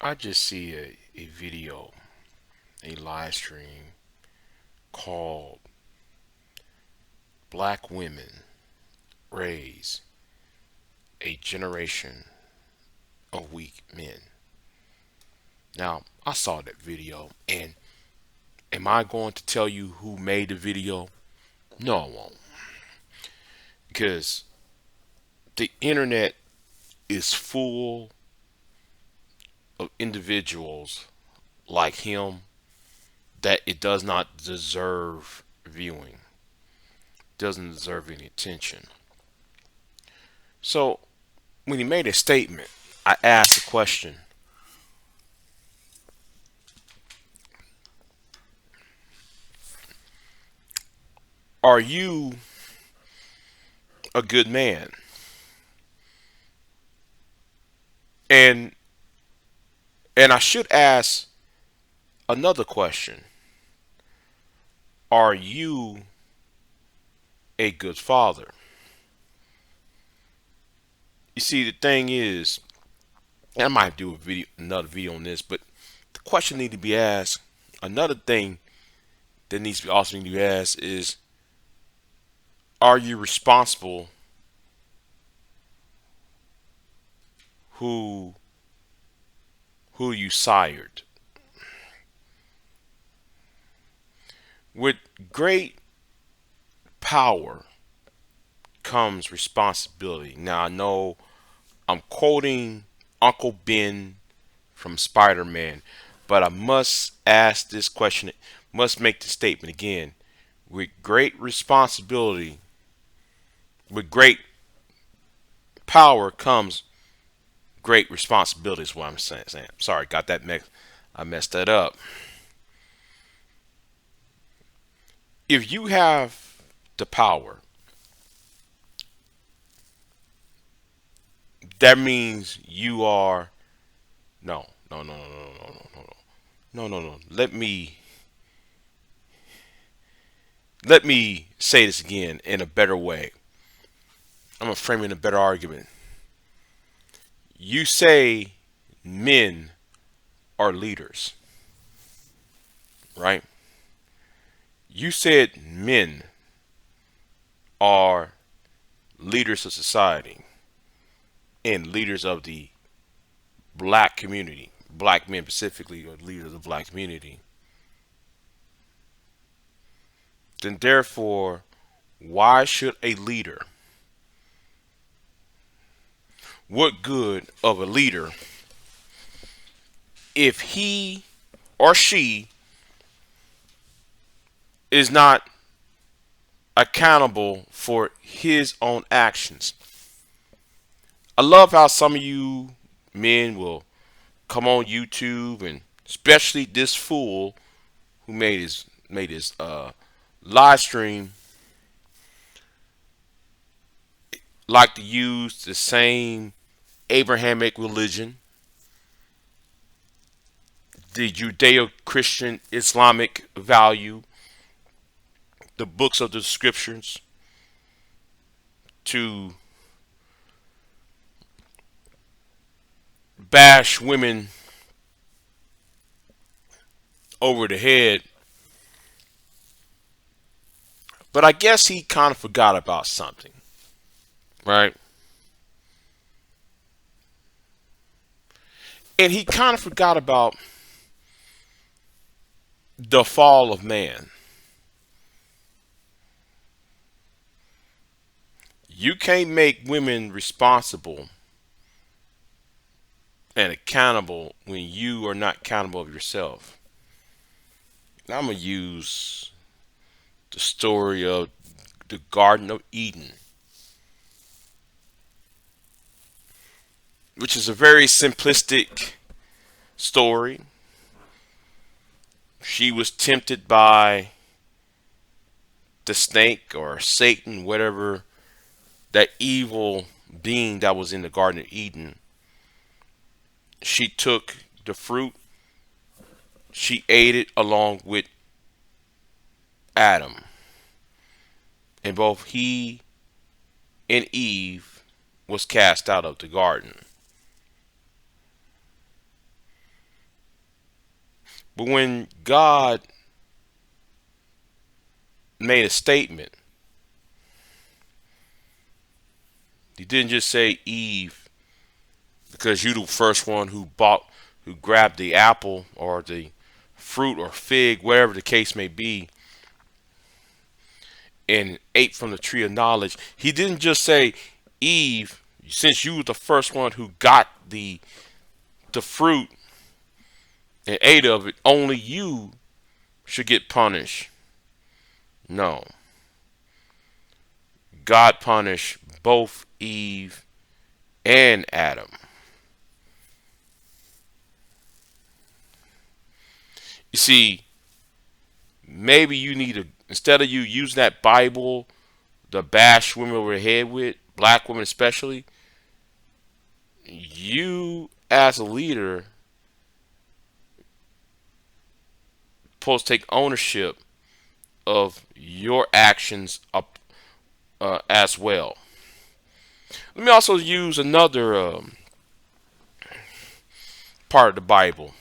I just see a video, a live stream called Black Women Raise a Generation of Weak Men. Now, I saw that video, and am I going to tell you who made the video? No, I won't. Because the internet is full of individuals like him that it does not deserve viewing, doesn't deserve any attention. So when he made a statement, I asked a question. Are you a good man? And I should ask another question. Are you a good father? You see, the thing is, and I might do another video on this, but the question need to be asked. Another thing that needs to be also need to be asked is, are you responsible who you sired? With great power comes responsibility. Now I know I'm quoting Uncle Ben from Spider-Man, but I must ask this question, must make the statement again. With great responsibility, with great power comes great responsibility is what I'm saying. Sorry, got that mixed. I messed that up. If you have the power, that means you are no, no, no, no, no, no, no, no, no, no, no. Let me say this again in a better way. I'm gonna frame it in a better argument. You say men are leaders, right? You said men are leaders of society and leaders of the black community. Black men specifically are leaders of the black community. Then therefore, why should a leader, what good of a leader if he or she is not accountable for his own actions? I love how some of you men will come on YouTube, and especially this fool who made his live stream, like to use the same Abrahamic religion, the Judeo-Christian Islamic value, the books of the scriptures to bash women over the head. But I guess he kind of forgot about something, right? And he kind of forgot about the fall of man. You can't make women responsible and accountable when you are not accountable of yourself. Now I'm going to use the story of the Garden of Eden, which is a very simplistic story. She was tempted by the snake or Satan, whatever that evil being that was in the Garden of Eden. She took the fruit, she ate it along with Adam, and both he and Eve was cast out of the garden. But when God made a statement, he didn't just say Eve because you the first one who grabbed the apple or the fruit or fig, whatever the case may be, and ate from the tree of knowledge. He didn't just say, Eve, since you were the first one who got the fruit and ate of it, only you should get punished. No. God punished both Eve and Adam. You see, maybe you need to, instead of you using that Bible to bash women over the head with, black women especially, you as a leader supposed to take ownership of your actions up as well. Let me also use another part of the Bible.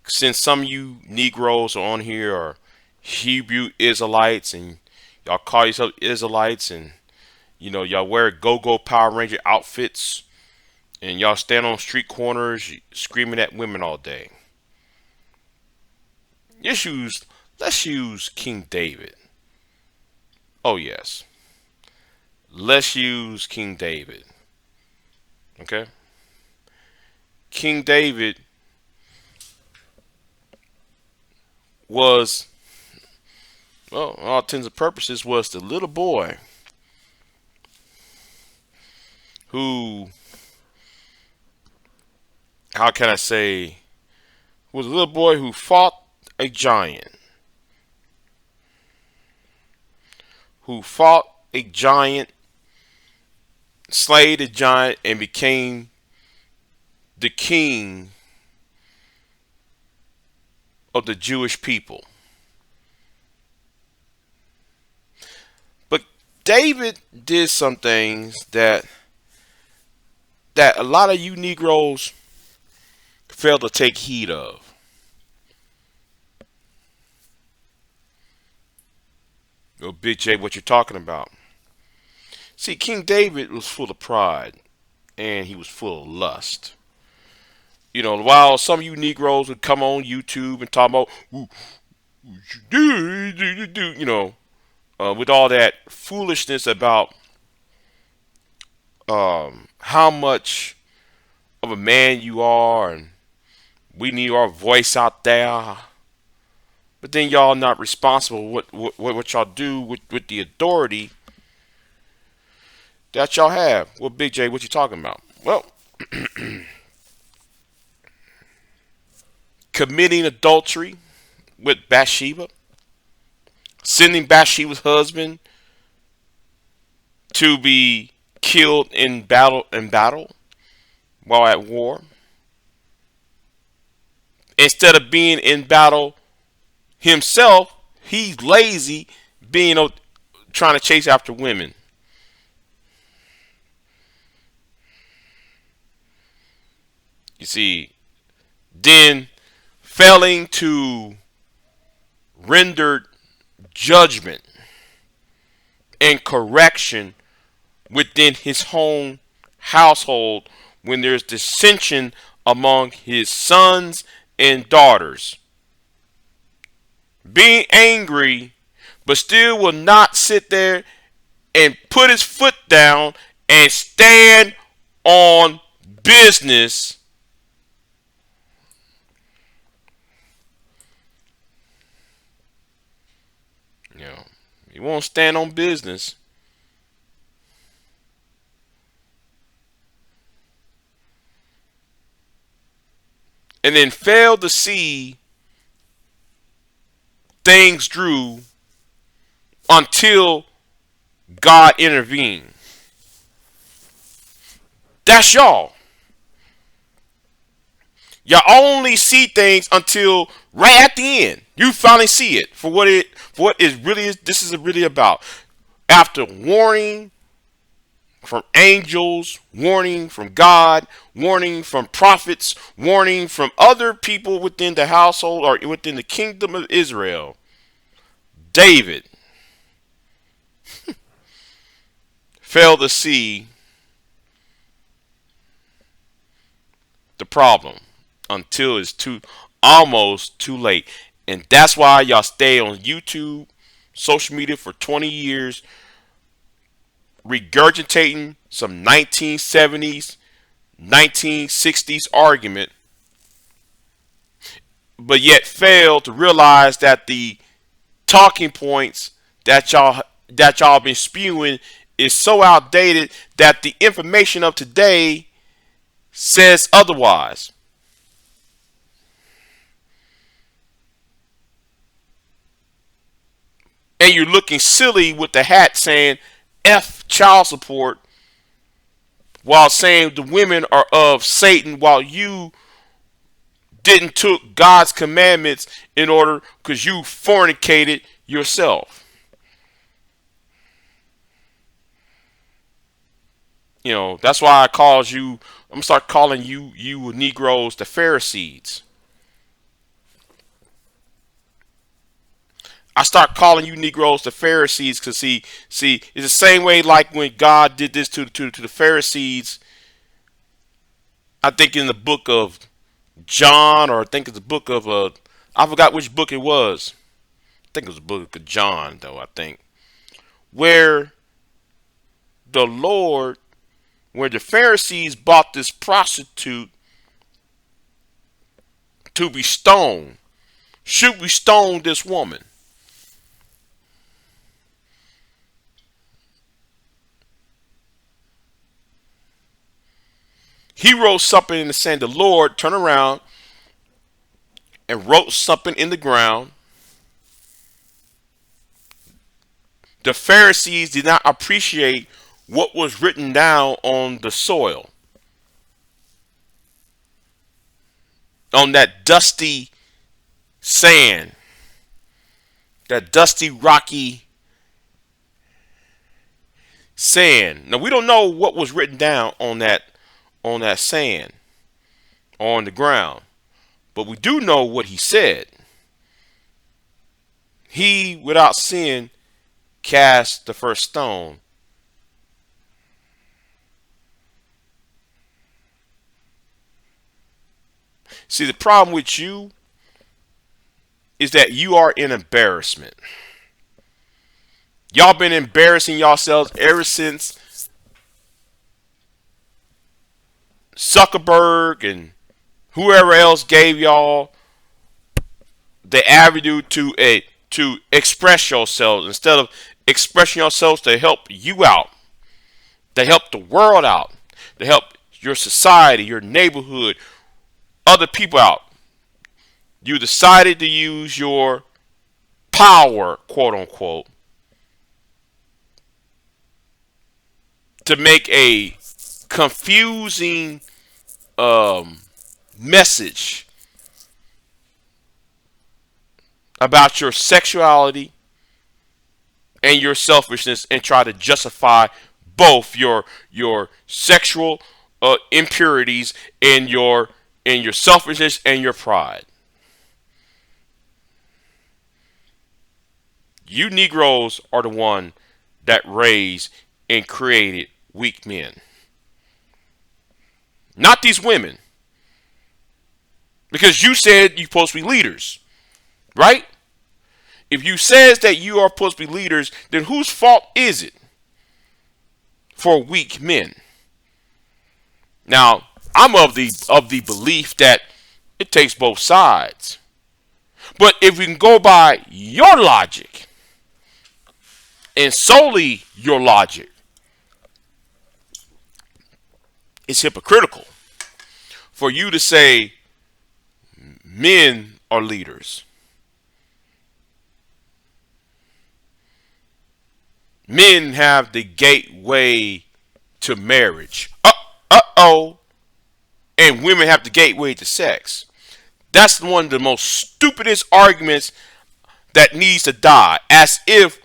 Since some of you Negroes are on here are Hebrew Israelites and y'all call yourself Israelites and y'all wear go-go Power Ranger outfits and y'all stand on street corners screaming at women all day. Let's use King David. Oh yes. Let's use King David. Okay? King David was, well, all intents and purposes, was the little boy who, how can I say, was a little boy who fought a giant. Slayed a giant, and became the king of the Jewish people. But David did some things that a lot of you Negroes fail to take heed of. Yo, Big J, what you're talking about? See, King David was full of pride and he was full of lust. While some of you Negroes would come on YouTube and talk about, with all that foolishness about how much of a man you are and we need our voice out there. But then y'all not responsible what y'all do with the authority that y'all have. Well, Big J, what you talking about? Well, committing adultery with Bathsheba, sending Bathsheba's husband to be killed in battle while at war. Instead of being in battle himself, he's lazy, trying to chase after women. You see, then failing to render judgment and correction within his own household when there's dissension among his sons and daughters. Being angry, but still will not sit there and put his foot down and stand on business. He won't stand on business. And then fail to see things through until God intervened. That's y'all. Y'all only see things until right at the end. You finally see it for what this is really about. After warning, from angels, warning from God, warning from prophets, warning from other people within the household or within the kingdom of Israel. David failed to see the problem until it's almost too late. And that's why y'all stay on YouTube, social media for 20 years, regurgitating some 1970s, 1960s argument, but yet fail to realize that the talking points that y'all been spewing is so outdated that the information of today says otherwise. And you're looking silly with the hat saying F child support while saying the women are of Satan, while you didn't took God's commandments in order because you fornicated yourself. You know, that's why I'm gonna start calling you Negroes the Pharisees. I start calling you Negroes the Pharisees because see, it's the same way like when God did this to the Pharisees. I think in the book of John, or I think it's the book of I forgot which book it was. I think it was the book of John, though. I think where the Lord, where the Pharisees bought this prostitute to be stoned. Should we stone this woman? He wrote something in the sand. The Lord turned around and wrote something in the ground. The Pharisees did not appreciate what was written down on the soil, on that dusty sand, that dusty, rocky sand. Now we don't know what was written down on that sand, on the ground, but we do know what he said. He, without sin, cast the first stone. See, the problem with you is that you are an embarrassment. Y'all been embarrassing yourselves ever since Zuckerberg and whoever else gave y'all the avenue to express yourselves instead of expressing yourselves to help you out, to help the world out, to help your society, your neighborhood, other people out. You decided to use your power, quote unquote, to make a confusing message about your sexuality and your selfishness, and try to justify both your sexual impurities and your selfishness and your pride. You Negroes are the one that raised and created weak men, not these women, because you said you're supposed to be leaders, right? If you says that you are supposed to be leaders, then whose fault is it for weak men? Now, I'm of the belief that it takes both sides. But if we can go by your logic, and solely your logic, it's hypocritical for you to say men are leaders. Men have the gateway to marriage. Uh-oh. And women have the gateway to sex. That's one of the most stupidest arguments that needs to die. As if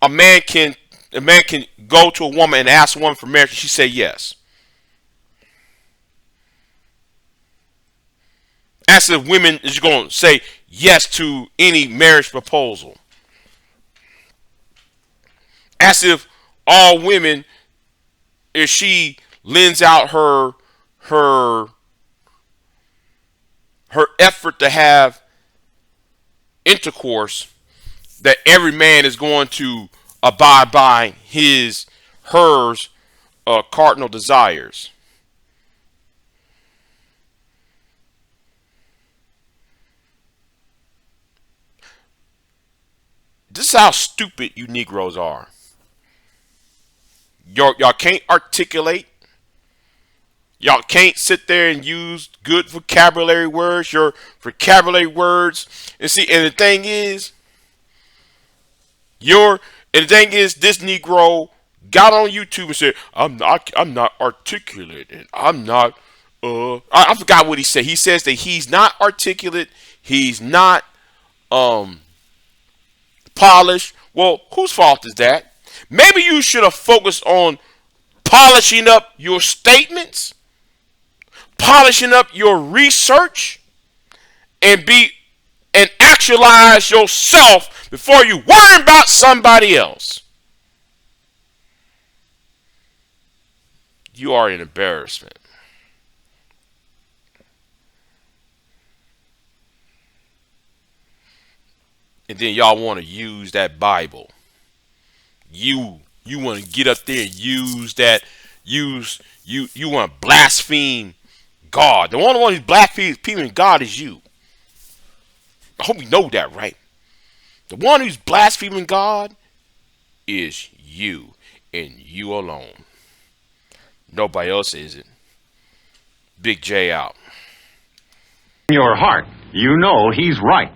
a man can a man can go to a woman and ask a woman for marriage and she say yes. As if women is going to say yes to any marriage proposal. As if all women, if she lends out her effort to have intercourse, that every man is going to abide by hers cardinal desires. This is how stupid you Negroes are. Y'all can't articulate. Y'all can't sit there and use good vocabulary words, your vocabulary words. And see, and the thing is, this Negro got on YouTube and said, I'm not articulate and I'm not I forgot what he said. He says that he's not articulate, he's not polished. Well, whose fault is that? Maybe you should have focused on polishing up your statements, polishing up your research, and actualize yourself before you worry about somebody else. You are an embarrassment. And then y'all want to use that Bible. You want to get up there and use that. You want to blaspheme God. The only one who's blaspheming God is you. I hope you know that, right? The one who's blaspheming God is you and you alone. Nobody else is it. Big J out. In your heart, you know he's right.